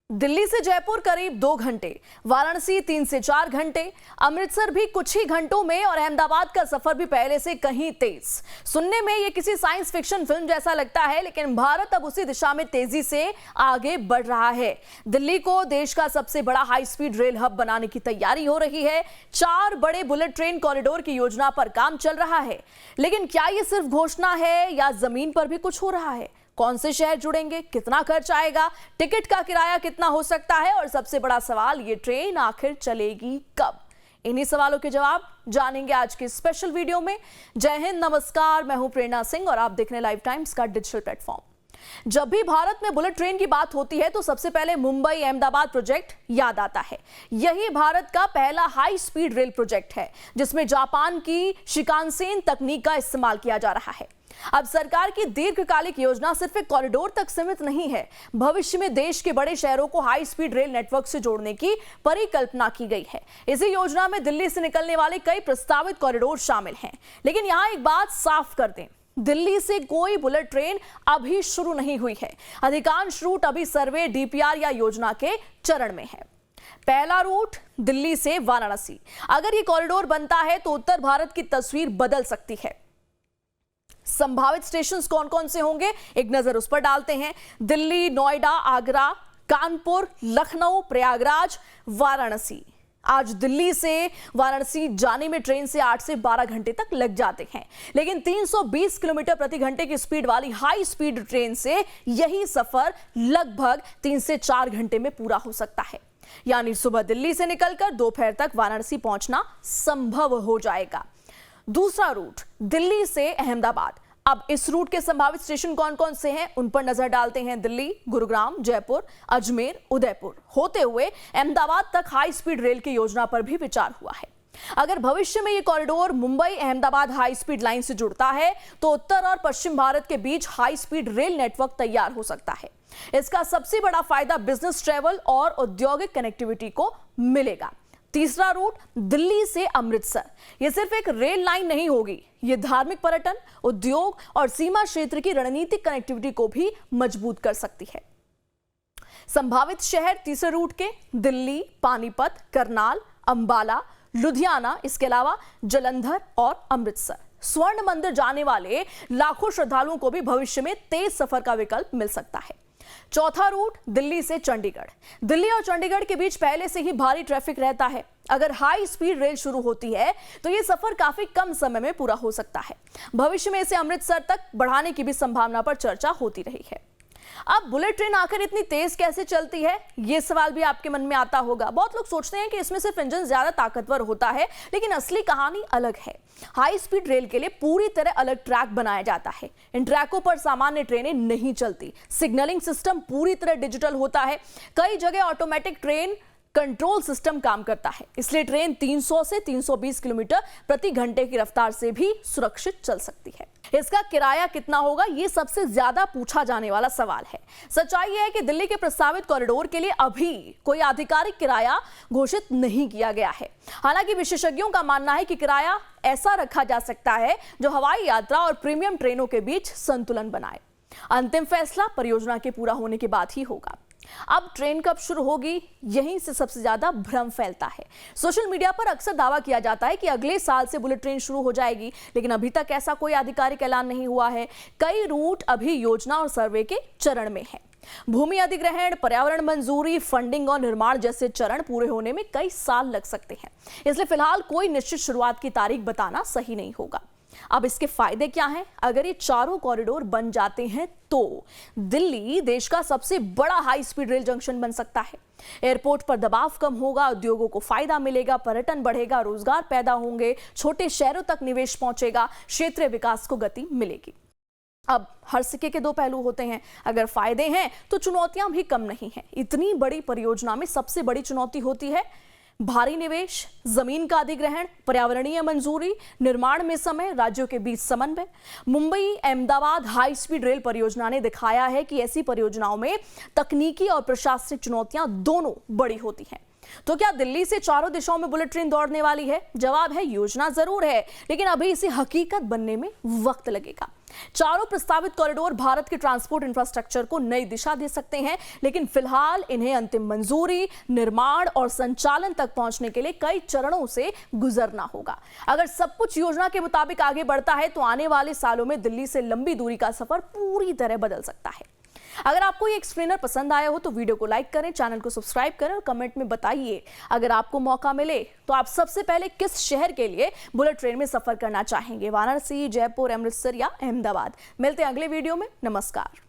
दिल्ली से जयपुर करीब 2 घंटे, वाराणसी 3 से 4 घंटे, अमृतसर भी कुछ ही घंटों में और अहमदाबाद का सफर भी पहले से कहीं तेज। सुनने में ये किसी साइंस फिक्शन फिल्म जैसा लगता है, लेकिन भारत अब उसी दिशा में तेजी से आगे बढ़ रहा है। दिल्ली को देश का सबसे बड़ा हाई स्पीड रेल हब बनाने की तैयारी हो रही है। 4 बड़े बुलेट ट्रेन कॉरिडोर की योजना पर काम चल रहा है। लेकिन क्या ये सिर्फ घोषणा है या जमीन पर भी कुछ हो रहा है? कौन से शहर जुड़ेंगे, कितना खर्च आएगा, टिकट का किराया कितना हो सकता है और सबसे बड़ा सवाल, ये ट्रेन आखिर चलेगी कब? इन्हीं सवालों के जवाब जानेंगे आज के स्पेशल वीडियो में। जय हिंद, नमस्कार, मैं हूं प्रेरणा सिंह और आप देख रहे हैं लाइव टाइम्स का डिजिटल प्लेटफॉर्म। जब भी भारत में बुलेट ट्रेन की बात होती है तो सबसे पहले मुंबई अहमदाबाद प्रोजेक्ट याद आता है। यही भारत का पहला हाई स्पीड रेल प्रोजेक्ट है, जिसमें जापान की शिकानसेन तकनीक का इस्तेमाल किया जा रहा है। अब सरकार की दीर्घकालिक योजना सिर्फ एक कॉरिडोर तक सीमित नहीं है। भविष्य में देश के बड़े शहरों को हाई स्पीड रेल नेटवर्क से जोड़ने की परिकल्पना की गई है। इसी योजना में दिल्ली से निकलने वाले कई प्रस्तावित कॉरिडोर शामिल हैं। लेकिन यहां एक बात साफ कर दें, दिल्ली से कोई बुलेट ट्रेन अभी शुरू नहीं हुई है। अधिकांश रूट अभी सर्वे, डीपीआर या योजना के चरण में है। पहला रूट दिल्ली से वाराणसी। अगर ये कॉरिडोर बनता है तो उत्तर भारत की तस्वीर बदल सकती है। संभावित स्टेशंस कौन कौन से होंगे, एक नजर उस पर डालते हैं। दिल्ली, नोएडा, आगरा, कानपुर, लखनऊ, प्रयागराज, वाराणसी। आज दिल्ली से वाराणसी जाने में ट्रेन से 8 से 12 घंटे तक लग जाते हैं, लेकिन 320 किलोमीटर प्रति घंटे की स्पीड वाली हाई स्पीड ट्रेन से यही सफर लगभग 3 से 4 घंटे में पूरा हो सकता है। यानी सुबह दिल्ली से निकलकर दोपहर तक वाराणसी पहुंचना संभव हो जाएगा। दूसरा रूट दिल्ली से अहमदाबाद। अब इस रूट के संभावित स्टेशन कौन कौन से हैं, उन पर नजर डालते हैं। दिल्ली, गुरुग्राम, जयपुर, अजमेर, उदयपुर होते हुए अहमदाबाद तक हाई स्पीड रेल की योजना पर भी विचार हुआ है। अगर भविष्य में यह corridor Mumbai Ahmedabad high speed line से जुड़ता है तो उत्तर और पश्चिम भारत के बीच हाई स्पीड रेल नेटवर्क तैयार हो सकता है। इसका सबसे बड़ा फायदा बिजनेस ट्रेवल और औद्योगिक कनेक्टिविटी को मिलेगा। तीसरा रूट दिल्ली से अमृतसर। यह सिर्फ एक रेल लाइन नहीं होगी, यह धार्मिक पर्यटन, उद्योग और सीमा क्षेत्र की रणनीतिक कनेक्टिविटी को भी मजबूत कर सकती है। संभावित शहर तीसरे रूट के दिल्ली, पानीपत, करनाल, अंबाला, लुधियाना, इसके अलावा जलंधर और अमृतसर। स्वर्ण मंदिर जाने वाले लाखों श्रद्धालुओं को भी भविष्य में तेज सफर का विकल्प मिल सकता है। चौथा रूट दिल्ली से चंडीगढ़। दिल्ली और चंडीगढ़ के बीच पहले से ही भारी ट्रैफिक रहता है। अगर हाई स्पीड रेल शुरू होती है तो यह सफर काफी कम समय में पूरा हो सकता है। भविष्य में इसे अमृतसर तक बढ़ाने की भी संभावना पर चर्चा होती रही है। अब बुलेट ट्रेन आखिर इतनी तेज कैसे चलती है, यह सवाल भी आपके मन में आता होगा। बहुत लोग सोचते हैं कि इसमें सिर्फ इंजन ज्यादा ताकतवर होता है, लेकिन असली कहानी अलग है। हाई स्पीड रेल के लिए पूरी तरह अलग ट्रैक बनाया जाता है। इन ट्रैकों पर सामान्य ट्रेनें नहीं चलती। सिग्नलिंग सिस्टम पूरी तरह डिजिटल होता है। कई जगह ऑटोमेटिक ट्रेन कंट्रोल सिस्टम काम करता है, इसलिए ट्रेन 300 से 320 किलोमीटर प्रति घंटे की रफ्तार से भी सुरक्षित चल सकती है। इसका किराया कितना होगा, ये सबसे ज्यादा पूछा जाने वाला सवाल है। सच्चाई यह है कि दिल्ली के प्रस्तावित कॉरिडोर के लिए अभी कोई आधिकारिक किराया घोषित नहीं किया गया है। हालांकि विशेषज्ञों का मानना है कि किराया ऐसा रखा जा सकता है जो हवाई यात्रा और प्रीमियम ट्रेनों के बीच संतुलन बनाए। अंतिम फैसला परियोजना के पूरा होने के बाद ही होगा। अब ट्रेन कब शुरू होगी, यहीं से सबसे ज्यादा भ्रम फैलता है। सोशल मीडिया पर अक्सर दावा किया जाता है कि अगले साल से बुलेट ट्रेन शुरू हो जाएगी, लेकिन अभी तक ऐसा कोई आधिकारिक ऐलान नहीं हुआ है। कई रूट अभी योजना और सर्वे के चरण में है। भूमि अधिग्रहण, पर्यावरण मंजूरी, फंडिंग और निर्माण जैसे चरण पूरे होने में कई साल लग सकते हैं। इसलिए फिलहाल कोई निश्चित शुरुआत की तारीख बताना सही नहीं होगा। अब इसके फायदे क्या हैं? अगर ये चारों कॉरिडोर बन जाते हैं तो दिल्ली देश का सबसे बड़ा हाई स्पीड रेल जंक्शन बन सकता है। एयरपोर्ट पर दबाव कम होगा, उद्योगों को फायदा मिलेगा, पर्यटन बढ़ेगा, रोजगार पैदा होंगे, छोटे शहरों तक निवेश पहुंचेगा, क्षेत्रीय विकास को गति मिलेगी। अब हर सिक्के के दो पहलू होते हैं। अगर फायदे हैं तो चुनौतियां भी कम नहीं हैं। इतनी बड़ी परियोजना में सबसे बड़ी चुनौती होती है भारी निवेश, जमीन का अधिग्रहण, पर्यावरणीय मंजूरी, निर्माण में समय, राज्यों के बीच समन्वय। Mumbai Ahmedabad high speed rail परियोजना ने दिखाया है कि ऐसी परियोजनाओं में तकनीकी और प्रशासनिक चुनौतियां दोनों बड़ी होती हैं। तो क्या दिल्ली से चारों दिशाओं में बुलेट ट्रेन दौड़ने वाली है? जवाब है योजना जरूर है, लेकिन अभी इसे हकीकत बनने में वक्त लगेगा। चारों प्रस्तावित कॉरिडोर भारत के ट्रांसपोर्ट इंफ्रास्ट्रक्चर को नई दिशा दे सकते हैं, लेकिन फिलहाल इन्हें अंतिम मंजूरी, निर्माण और संचालन तक पहुंचने के लिए कई चरणों से गुजरना होगा। अगर सब कुछ योजना के मुताबिक आगे बढ़ता है तो आने वाले सालों में दिल्ली से लंबी दूरी का सफर पूरी तरह बदल सकता है। अगर आपको ये एक्सप्लेनर पसंद आया हो तो वीडियो को लाइक करें, चैनल को सब्सक्राइब करें और कमेंट में बताइए अगर आपको मौका मिले तो आप सबसे पहले किस शहर के लिए बुलेट ट्रेन में सफर करना चाहेंगे, वाराणसी, जयपुर, अमृतसर या अहमदाबाद। मिलते हैं अगले वीडियो में। नमस्कार।